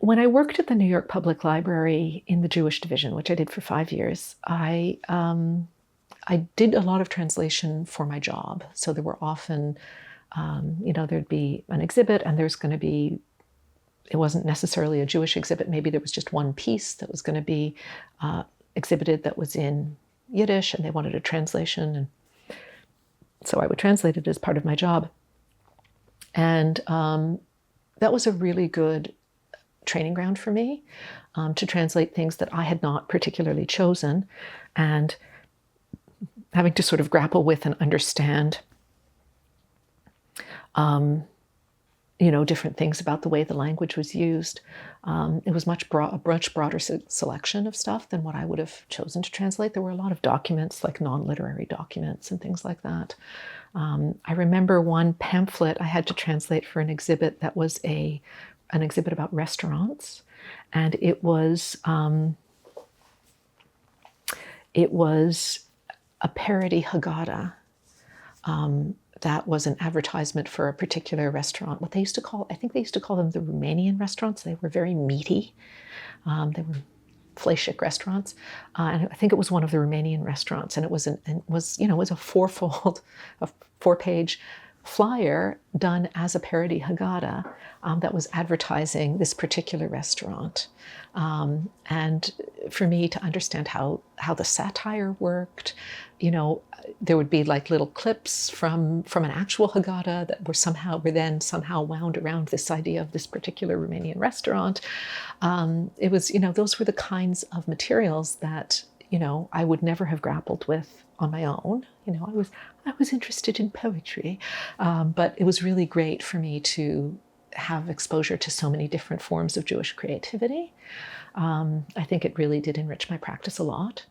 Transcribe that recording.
when I worked at the New York Public Library in the Jewish division, which I did for 5 years, I did a lot of translation for my job. So there were often, there'd be an exhibit and there's going to be, it wasn't necessarily a Jewish exhibit. Maybe there was just one piece that was going to be exhibited that was in Yiddish and they wanted a translation. And so I would translate it as part of my job. And that was a really good training ground for me to translate things that I had not particularly chosen, and having to sort of grapple with and understand different things about the way the language was used. It was a much broader selection of stuff than what I would have chosen to translate. There were a lot of documents, like non-literary documents and things like that. I remember one pamphlet I had to translate for an exhibit that was an exhibit about restaurants, and it was a parody Haggadah that was an advertisement for a particular restaurant. What they used to call, I think they used to call them the Romanian restaurants. They were very meaty. They were fleishik restaurants, and I think it was one of the Romanian restaurants. And it was a four-page flyer done as a parody Haggadah that was advertising this particular restaurant. And for me to understand how the satire worked, there would be like little clips from an actual Haggadah that were then somehow wound around this idea of this particular Romanian restaurant. It was, those were the kinds of materials that, I would never have grappled with on my own. I was interested in poetry, but it was really great for me to have exposure to so many different forms of Jewish creativity. I think it really did enrich my practice a lot.